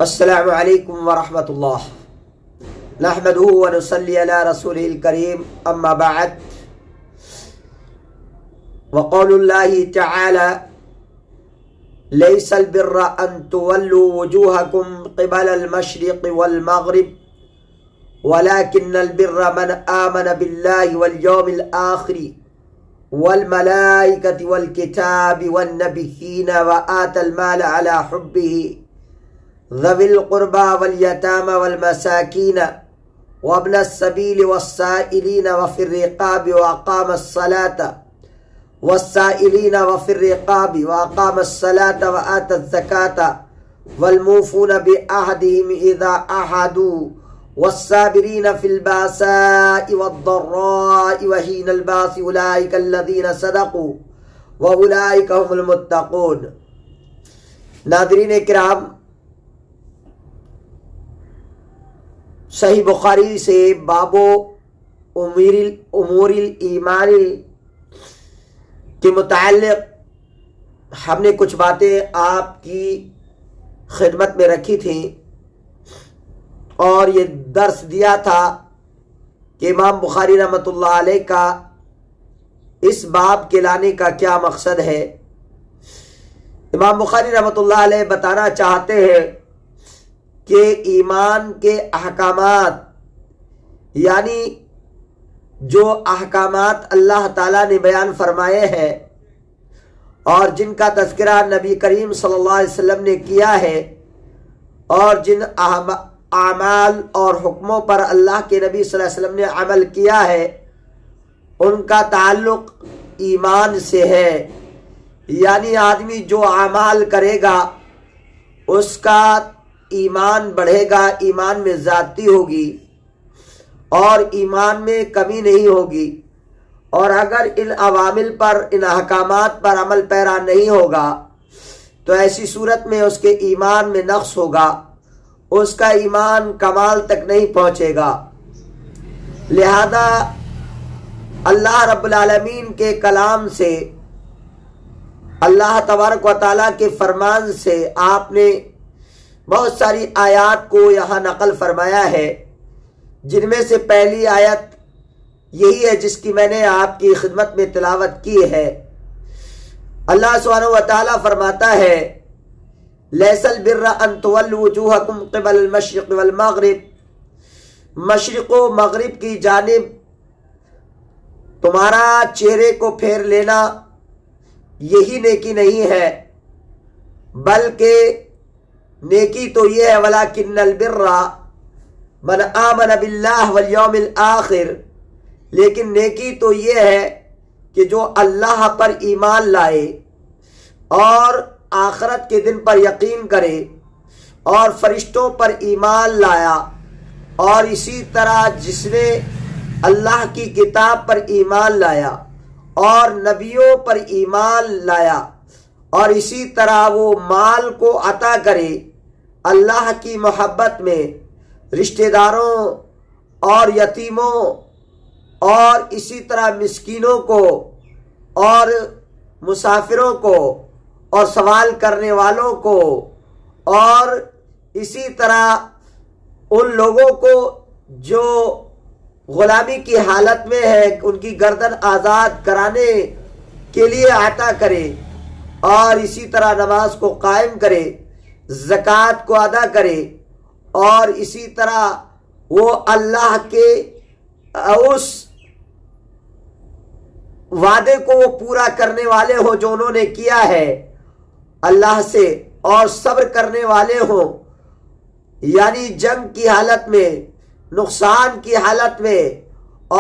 السلام علیکم ورحمۃ اللہ نحمدہ ونصلی علی رسولہ الکریم اما بعد وقول اللہ تعالی لیس البر ان تولوا وجوہکم قبل المشرق والمغرب ولكن البر من آمن باللہ والیوم الآخر والملائکة والکتاب والنبیین وآت المال على حبہ ذوی القربى والیتامى والمساکین وابن السبیل والسائلین وفی الرقاب واقام الصلاة والسائلین وفی الرقاب واقام الصلاة وآت الزکاة والموفون بعہدہم اذا عاہدوا والصابرین فی الباساء والضراء وحین الباس اولئک الذین صدقوا واولئک هم المتقون۔ ناظرین کرام، صحیح بخاری سے باب امور الایمان کے متعلق ہم نے کچھ باتیں آپ کی خدمت میں رکھی تھیں اور یہ درس دیا تھا کہ امام بخاری رحمۃ اللہ علیہ کا اس باب کے لانے کا کیا مقصد ہے۔ امام بخاری رحمۃ اللہ علیہ بتانا چاہتے ہیں کہ ایمان کے احکامات، یعنی جو احکامات اللہ تعالیٰ نے بیان فرمائے ہیں اور جن کا تذکرہ نبی کریم صلی اللہ علیہ وسلم نے کیا ہے، اور جن اعمال اور حکموں پر اللہ کے نبی صلی اللہ علیہ وسلم نے عمل کیا ہے، ان کا تعلق ایمان سے ہے۔ یعنی آدمی جو اعمال کرے گا اس کا ایمان بڑھے گا، ایمان میں زیادتی ہوگی اور ایمان میں کمی نہیں ہوگی، اور اگر ان عوامل پر، ان احکامات پر عمل پیرا نہیں ہوگا تو ایسی صورت میں اس کے ایمان میں نقص ہوگا، اس کا ایمان کمال تک نہیں پہنچے گا۔ لہذا اللہ رب العالمین کے کلام سے، اللہ تبارک و تعالیٰ کے فرمان سے آپ نے بہت ساری آیات کو یہاں نقل فرمایا ہے، جن میں سے پہلی آیت یہی ہے جس کی میں نے آپ کی خدمت میں تلاوت کی ہے۔ اللہ سبحانہ و تعالیٰ فرماتا ہے لیس البر ان تولوا وجوہکم قبل المشرق والمغرب، مشرق و مغرب کی جانب تمہارا چہرے کو پھیر لینا یہی نیکی نہیں ہے، بلکہ نیکی تو یہ ہے وَلَكِنَّ الْبِرَّ مَنْ آمَنَ بِاللَّهِ وَالْيَوْمِ الْآخِرِ، لیکن نیکی تو یہ ہے کہ جو اللہ پر ایمان لائے اور آخرت کے دن پر یقین کرے اور فرشتوں پر ایمان لایا، اور اسی طرح جس نے اللہ کی کتاب پر ایمان لایا اور نبیوں پر ایمان لایا، اور اسی طرح وہ مال کو عطا کرے اللہ کی محبت میں رشتہ داروں اور یتیموں اور اسی طرح مسکینوں کو اور مسافروں کو اور سوال کرنے والوں کو، اور اسی طرح ان لوگوں کو جو غلامی کی حالت میں ہے ان کی گردن آزاد کرانے کے لیے عطا کرے، اور اسی طرح نماز کو قائم کرے، زکوٰۃ کو ادا کرے، اور اسی طرح وہ اللہ کے اس وعدے کو وہ پورا کرنے والے ہوں جو انہوں نے کیا ہے اللہ سے، اور صبر کرنے والے ہوں، یعنی جنگ کی حالت میں، نقصان کی حالت میں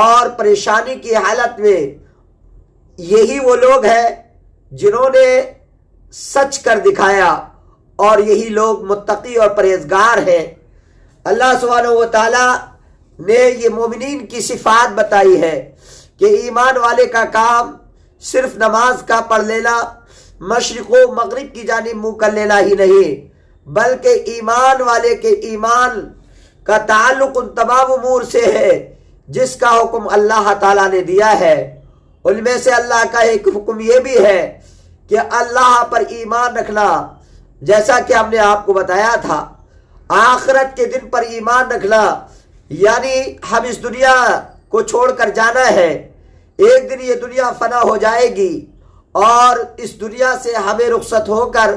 اور پریشانی کی حالت میں۔ یہی وہ لوگ ہیں جنہوں نے سچ کر دکھایا، اور یہی لوگ متقی اور پرہیزگار ہیں۔ اللہ سبحانہ و تعالیٰ نے یہ مومنین کی صفات بتائی ہے کہ ایمان والے کا کام صرف نماز کا پڑھ لینا، مشرق و مغرب کی جانب منہ کر لینا ہی نہیں، بلکہ ایمان والے کے ایمان کا تعلق ان تمام امور سے ہے جس کا حکم اللہ تعالیٰ نے دیا ہے۔ ان میں سے اللہ کا ایک حکم یہ بھی ہے کہ اللہ پر ایمان رکھنا، جیسا کہ ہم نے آپ کو بتایا تھا آخرت کے دن پر ایمان رکھنا، یعنی ہم اس دنیا کو چھوڑ کر جانا ہے، ایک دن یہ دنیا فنا ہو جائے گی اور اس دنیا سے ہمیں رخصت ہو کر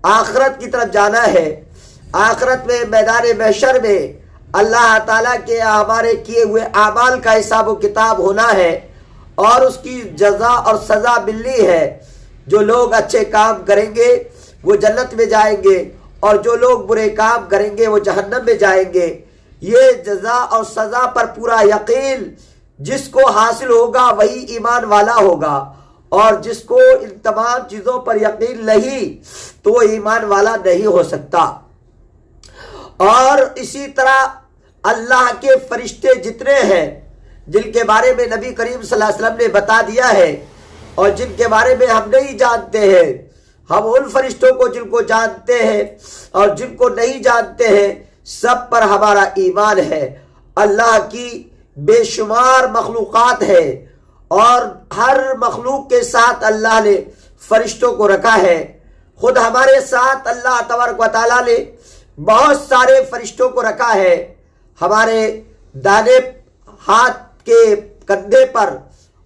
آخرت کی طرف جانا ہے۔ آخرت میں میدان محشر میں اللہ تعالیٰ کے ہمارے کیے ہوئے اعمال کا حساب و کتاب ہونا ہے اور اس کی جزا اور سزا ملنی ہے۔ جو لوگ اچھے کام کریں گے وہ جنت میں جائیں گے اور جو لوگ برے کام کریں گے وہ جہنم میں جائیں گے۔ یہ جزا اور سزا پر پورا یقین جس کو حاصل ہوگا وہی ایمان والا ہوگا، اور جس کو ان تمام چیزوں پر یقین نہیں تو وہ ایمان والا نہیں ہو سکتا۔ اور اسی طرح اللہ کے فرشتے جتنے ہیں جن کے بارے میں نبی کریم صلی اللہ علیہ وسلم نے بتا دیا ہے اور جن کے بارے میں ہم نہیں جانتے ہیں، ہم ان فرشتوں کو جن کو جانتے ہیں اور جن کو نہیں جانتے ہیں سب پر ہمارا ایمان ہے۔ اللہ کی بے شمار مخلوقات ہے اور ہر مخلوق کے ساتھ اللہ نے فرشتوں کو رکھا ہے۔ خود ہمارے ساتھ اللہ تبارک و تعالیٰ نے بہت سارے فرشتوں کو رکھا ہے۔ ہمارے دائیں ہاتھ کے کندھے پر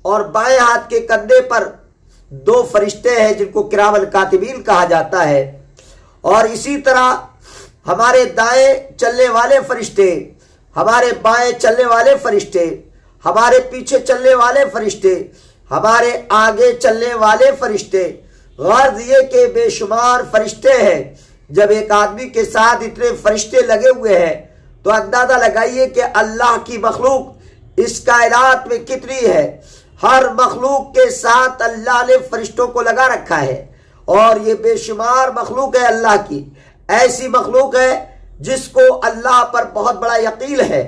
اور بائیں ہاتھ کے کندھے پر 2 فرشتے ہیں جن کو کرام الکاتبین کہا جاتا ہے، اور اسی طرح ہمارے دائیں چلنے والے فرشتے، ہمارے بائیں چلنے والے فرشتے، ہمارے پیچھے چلنے والے فرشتے، ہمارے آگے چلنے والے فرشتے۔ غرض یہ کہ بے شمار فرشتے ہیں۔ جب ایک آدمی کے ساتھ اتنے فرشتے لگے ہوئے ہیں تو اندازہ لگائیے کہ اللہ کی مخلوق اس کائنات میں کتنی ہے۔ ہر مخلوق کے ساتھ اللہ نے فرشتوں کو لگا رکھا ہے، اور یہ بے شمار مخلوق ہے اللہ کی، ایسی مخلوق ہے جس کو اللہ پر بہت بڑا یقین ہے،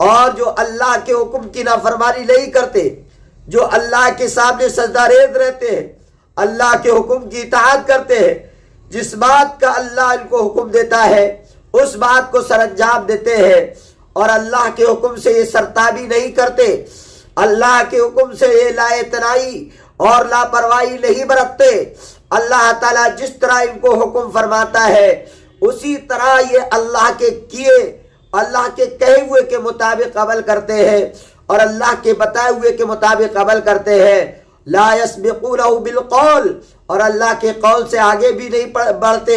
اور جو اللہ کے حکم کی نافرمانی نہیں کرتے، جو اللہ کے سامنے سجدہ ریز رہتے ہیں، اللہ کے حکم کی اطاعت کرتے ہیں، جس بات کا اللہ ان کو حکم دیتا ہے اس بات کو سر انجام دیتے ہیں، اور اللہ کے حکم سے یہ سرتابی نہیں کرتے، اللہ کے حکم سے یہ لا اعتنائی اور لاپرواہی نہیں برتتے۔ اللہ تعالیٰ جس طرح ان کو حکم فرماتا ہے اسی طرح یہ اللہ کے کہے ہوئے کے مطابق عمل کرتے ہیں اور اللہ کے بتائے ہوئے کے مطابق عمل کرتے ہیں۔ لا یسبقونہ بالقول، اور اللہ کے قول سے آگے بھی نہیں بڑھتے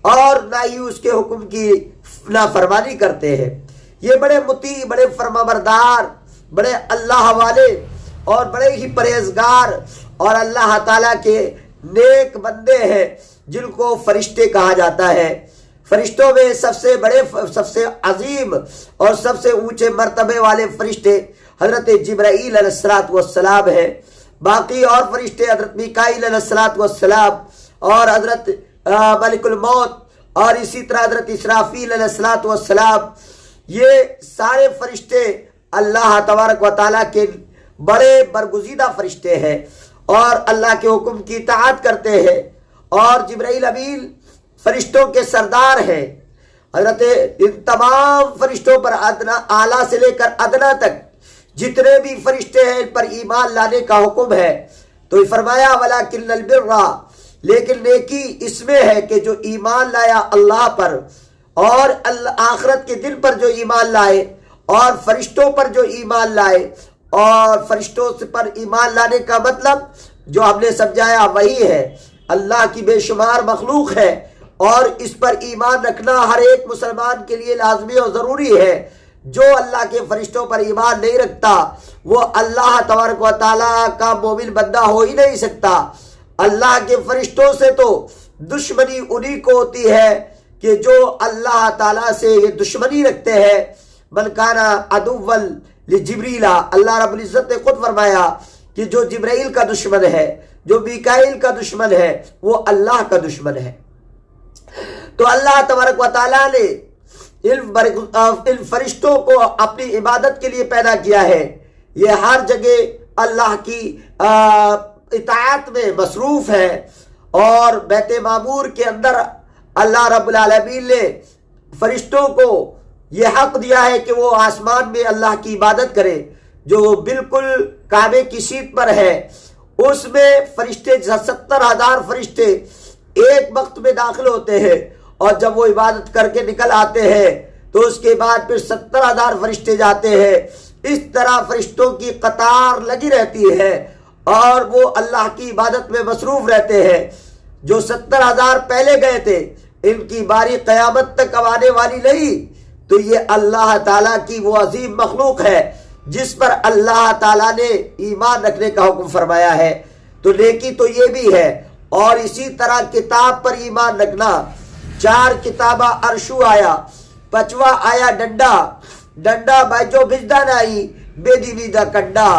اور نہ ہی اس کے حکم کی نافرمانی کرتے ہیں۔ یہ بڑے مطیع، بڑے فرمانبردار، بڑے اللہ والے اور بڑے ہی پرہیزگار اور اللہ تعالیٰ کے نیک بندے ہیں جن کو فرشتے کہا جاتا ہے۔ فرشتوں میں سب سے بڑے، سب سے عظیم اور سب سے اونچے مرتبے والے فرشتے حضرت جبرائیل علیہ السلام ہے۔ باقی اور فرشتے حضرت میکائیل علیہ السلام اور حضرت ملک الموت اور اسی طرح حضرت اسرافیل علیہ السلام، یہ سارے فرشتے اللہ تبارک و تعالیٰ کے بڑے برگزیدہ فرشتے ہیں اور اللہ کے حکم کی اطاعت کرتے ہیں، اور جبرائیل امین فرشتوں کے سردار ہیں۔ حضرت ان تمام فرشتوں پر اعلیٰ سے لے کر ادنا تک جتنے بھی فرشتے ہیں ان پر ایمان لانے کا حکم ہے۔ تو فرمایا وَلَٰكِنَّ الْبِرَّ، لیکن نیکی اس میں ہے کہ جو ایمان لایا اللہ پر اور آخرت کے دن پر جو ایمان لائے اور فرشتوں پر جو ایمان لائے، اور فرشتوں پر ایمان لانے کا مطلب جو ہم نے سمجھایا وہی ہے، اللہ کی بے شمار مخلوق ہے اور اس پر ایمان رکھنا ہر ایک مسلمان کے لیے لازمی اور ضروری ہے۔ جو اللہ کے فرشتوں پر ایمان نہیں رکھتا وہ اللہ تبارک و تعالیٰ کا مومن بندہ ہو ہی نہیں سکتا۔ اللہ کے فرشتوں سے تو دشمنی انہی کو ہوتی ہے کہ جو اللہ تعالیٰ سے یہ دشمنی رکھتے ہیں۔ من کان عدوا لجبریل، اللہ رب العزت نے خود فرمایا کہ جو جبرائیل کا دشمن ہے، جو میکائیل کا دشمن ہے، وہ اللہ کا دشمن ہے۔ تو اللہ تبارک و تعالیٰ نے ان فرشتوں کو اپنی عبادت کے لیے پیدا کیا ہے۔ یہ ہر جگہ اللہ کی اطاعت میں مصروف ہے، اور بیت معمور کے اندر اللہ رب العالمین نے فرشتوں کو یہ حق دیا ہے کہ وہ آسمان میں اللہ کی عبادت کرے جو بالکل کعبے کی سیٹ پر ہے۔ اس میں فرشتے 70,000 فرشتے ایک وقت میں داخل ہوتے ہیں، اور جب وہ عبادت کر کے نکل آتے ہیں تو اس کے بعد پھر 70,000 فرشتے جاتے ہیں۔ اس طرح فرشتوں کی قطار لگی رہتی ہے اور وہ اللہ کی عبادت میں مصروف رہتے ہیں۔ جو 70,000 پہلے گئے تھے ان کی باری قیامت تک اب آنے والی نہیں۔ تو یہ اللہ تعالیٰ کی وہ عظیم مخلوق ہے جس پر اللہ تعالیٰ نے ایمان رکھنے کا حکم فرمایا ہے۔ تو نیکی تو یہ بھی ہے، اور اسی طرح کتاب پر ایمان رکھنا۔ 4 کتابہ عرشو آیا، 5واں آیا ڈنڈا، ڈنڈا بھائی جو بجدا نائی بے دینی دا کنڈا۔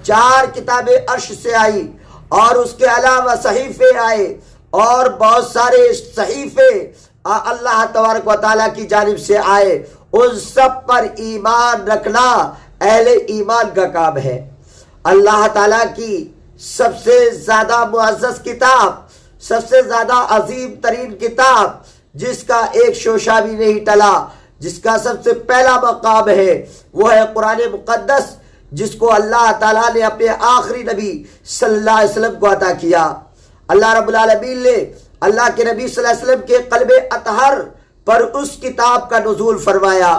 4 کتابیں عرش سے آئی، اور اس کے علاوہ صحیفے آئے، اور بہت سارے صحیفے اللہ تبارک و تعالیٰ کی جانب سے آئے۔ ان سب پر ایمان رکھنا اہل ایمان کا کام ہے۔ اللہ تعالیٰ کی سب سے زیادہ معزز کتاب، سب سے زیادہ عظیم ترین کتاب، جس کا ایک شوشہ بھی نہیں ٹلا، جس کا سب سے پہلا مقام ہے، وہ ہے قرآن مقدس، جس کو اللہ تعالیٰ نے اپنے آخری نبی صلی اللہ علیہ وسلم کو عطا کیا۔ اللہ رب العالمین نے اللہ کے نبی صلی اللہ علیہ وسلم کے قلب اطہر پر اس کتاب کا نزول فرمایا،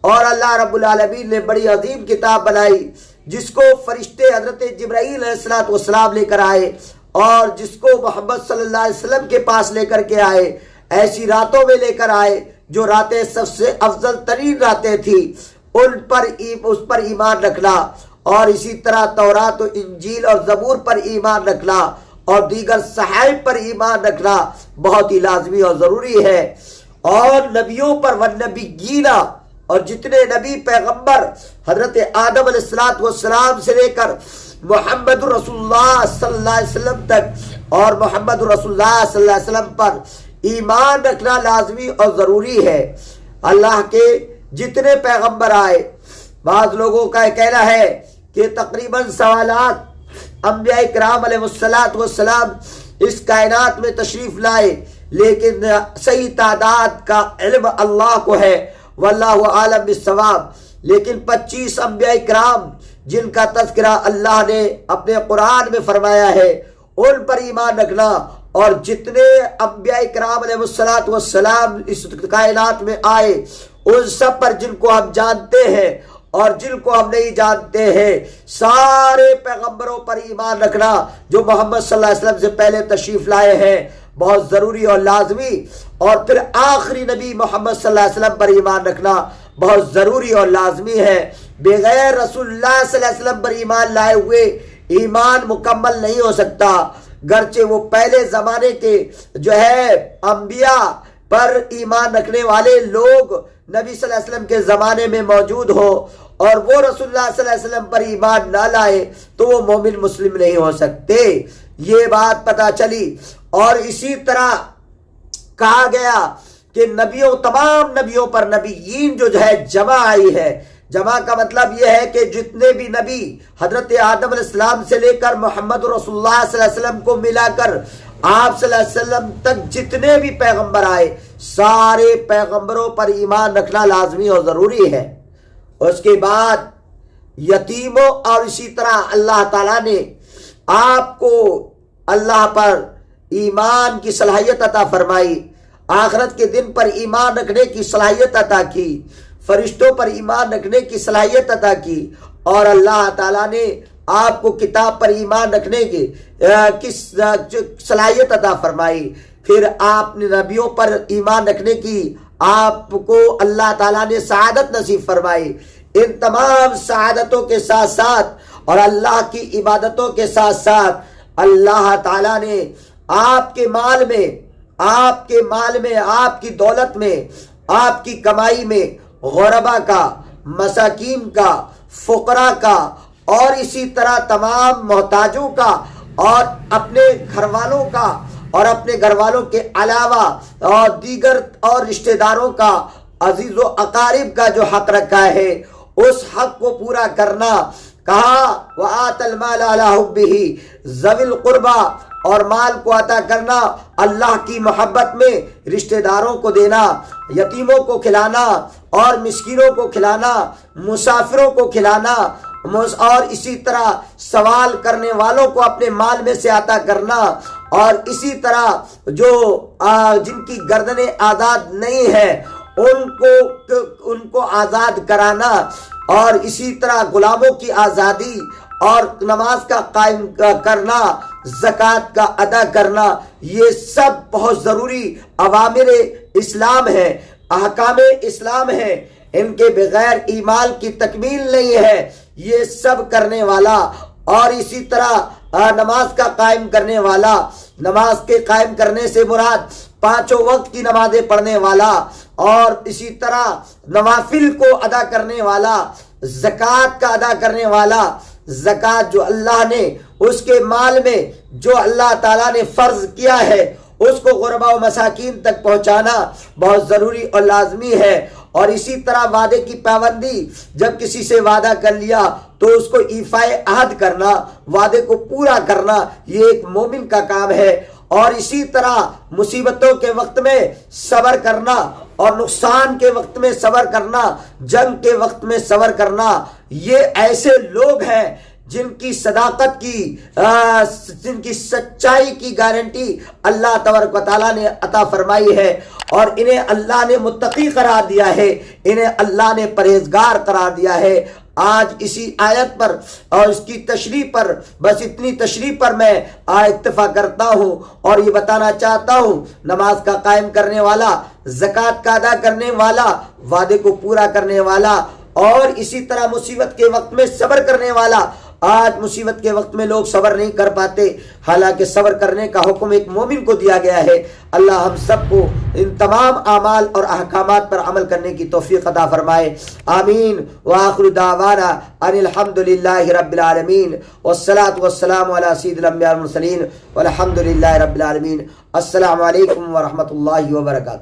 اور اللہ رب العالمین نے بڑی عظیم کتاب بنائی جس کو فرشتے حضرت جبرائیل علیہ السلام لے کر آئے، اور جس کو محمد صلی اللہ علیہ وسلم کے پاس لے کر کے آئے، ایسی راتوں میں لے کر آئے جو راتیں سب سے افضل ترین راتیں تھی۔ اس پر ایمان رکھنا، اور اسی طرح تورات و انجیل اور زبور پر ایمان رکھنا، اور دیگر صحائف پر ایمان رکھنا بہت ہی لازمی اور ضروری ہے۔ اور نبیوں پر والنبیین، اور جتنے نبی پیغمبر حضرت آدم علیہ السلام سے لے کر محمد رسول اللہ صلی اللہ علیہ وسلم تک، اور محمد رسول اللہ صلی اللہ علیہ وسلم پر ایمان رکھنا لازمی اور ضروری ہے۔ اللہ کے جتنے پیغمبر آئے، بعض لوگوں کا کہنا ہے کہ تقریباً سوالات انبیاء کرام علیہ السلام اس کائنات میں تشریف لائے، لیکن صحیح تعداد کا علم اللہ کو ہے، واللہ عالم بالصواب۔ لیکن 25 انبیاء کرام جن کا تذکرہ اللہ نے اپنے قرآن میں فرمایا ہے، ان پر ایمان رکھنا، اور جتنے انبیاء کرام علیہ السلام اس کائنات میں آئے ان سب پر، جن کو ہم جانتے ہیں اور جن کو ہم نہیں جانتے ہیں، سارے پیغمبروں پر ایمان رکھنا جو محمد صلی اللہ علیہ وسلم سے پہلے تشریف لائے ہیں بہت ضروری اور لازمی۔ اور پھر آخری نبی محمد صلی اللہ علیہ وسلم پر ایمان رکھنا بہت ضروری اور لازمی ہے۔ بغیر رسول اللہ صلی اللہ علیہ وسلم پر ایمان لائے ہوئے ایمان مکمل نہیں ہو سکتا، گرچہ وہ پہلے زمانے کے جو ہے انبیاء پر ایمان رکھنے والے لوگ نبی صلی اللہ علیہ وسلم کے زمانے میں موجود ہو، اور وہ رسول اللہ صلی اللہ علیہ وسلم پر ایمان نہ لائے تو وہ مومن مسلم نہیں ہو سکتے۔ یہ بات پتہ چلی، اور اسی طرح کہا گیا کہ تمام نبیوں پر نبیین جو ہے جمع آئی ہے۔ جمع کا مطلب یہ ہے کہ جتنے بھی نبی حضرت آدم علیہ السلام سے لے کر محمد رسول اللہ صلی اللہ علیہ وسلم کو ملا کر آپ صلی اللہ علیہ وسلم تک جتنے بھی پیغمبر آئے، سارے پیغمبروں پر ایمان رکھنا لازمی اور ضروری ہے۔ اس کے بعد یتیموں، اور اسی طرح اللہ تعالیٰ نے آپ کو اللہ پر ایمان کی صلاحیت عطا فرمائی، آخرت کے دن پر ایمان رکھنے کی صلاحیت عطا کی، فرشتوں پر ایمان رکھنے کی صلاحیت عطا کی، اور اللہ تعالیٰ نے آپ کو کتاب پر ایمان رکھنے کی صلاحیت عطا فرمائی۔ پھر آپ نے نبیوں پر ایمان رکھنے کی آپ کو اللہ تعالیٰ نے سعادت نصیب فرمائی۔ ان تمام سعادتوں کے ساتھ ساتھ اور اللہ کی عبادتوں کے ساتھ ساتھ اللہ تعالیٰ نے آپ کے مال میں، آپ کی دولت میں، آپ کی کمائی میں غربا کا، مساکین کا، فقراء کا، اور اسی طرح تمام محتاجوں کا، اور اپنے گھر والوں کا، اور اپنے گھر والوں کے علاوہ اور دیگر اور رشتہ داروں کا، عزیز و اقارب کا جو حق رکھا ہے اس حق کو پورا کرنا۔ کہا وآت المال علی حبہ ذوی القربى، اور مال کو عطا کرنا اللہ کی محبت میں، رشتہ داروں کو دینا، یتیموں کو کھلانا، اور مسکینوں کو کھلانا، مسافروں کو کھلانا، اور اسی طرح سوال کرنے والوں کو اپنے مال میں سے عطا کرنا، اور اسی طرح جو جن کی گردنیں آزاد نہیں ہیں ان کو آزاد کرانا، اور اسی طرح غلاموں کی آزادی، اور نماز کا قائم کرنا، زکوٰۃ کا ادا کرنا، یہ سب بہت ضروری اوامر اسلام ہے، احکام اسلام ہے، ان کے بغیر ایمان کی تکمیل نہیں ہے۔ یہ سب کرنے والا، اور اسی طرح نماز کا قائم کرنے والا، نماز کے قائم کرنے سے مراد 5 وقت کی نمازیں پڑھنے والا، اور اسی طرح نوافل کو ادا کرنے والا، زکوٰۃ کا ادا کرنے والا، زکوٰۃ جو اللہ نے اس کے مال میں جو اللہ تعالیٰ نے فرض کیا ہے اس کو غربا و مساکین تک پہنچانا بہت ضروری اور لازمی ہے۔ اور اسی طرح وعدے کی پابندی، جب کسی سے وعدہ کر لیا تو اس کو ایفائے عہد کرنا، وعدے کو پورا کرنا، یہ ایک مومن کا کام ہے۔ اور اسی طرح مصیبتوں کے وقت میں صبر کرنا، اور نقصان کے وقت میں صبر کرنا، جنگ کے وقت میں صبر کرنا، یہ ایسے لوگ ہیں جن کی صداقت کی جن کی سچائی کی گارنٹی اللہ تبارک و تعالیٰ نے عطا فرمائی ہے، اور انہیں اللہ نے متقی قرار دیا ہے، انہیں اللہ نے پرہیزگار قرار دیا ہے۔ آج اسی آیت پر اور اس کی تشریح پر، بس اتنی تشریح پر میں اکتفا کرتا ہوں، اور یہ بتانا چاہتا ہوں نماز کا قائم کرنے والا، زکوٰۃ کا ادا کرنے والا، وعدے کو پورا کرنے والا، اور اسی طرح مصیبت کے وقت میں صبر کرنے والا۔ آج مصیبت کے وقت میں لوگ صبر نہیں کر پاتے، حالانکہ صبر کرنے کا حکم ایک مومن کو دیا گیا ہے۔ اللہ ہم سب کو ان تمام اعمال اور احکامات پر عمل کرنے کی توفیق عطا فرمائے، آمین۔ وآخر دعوانا ان الحمد للہ رب العالمین، والصلاة والسلام علی سید الانبیاء والمرسلین، والحمد للہ رب العالمین۔ السلام علیکم ورحمۃ اللہ وبرکاتہ۔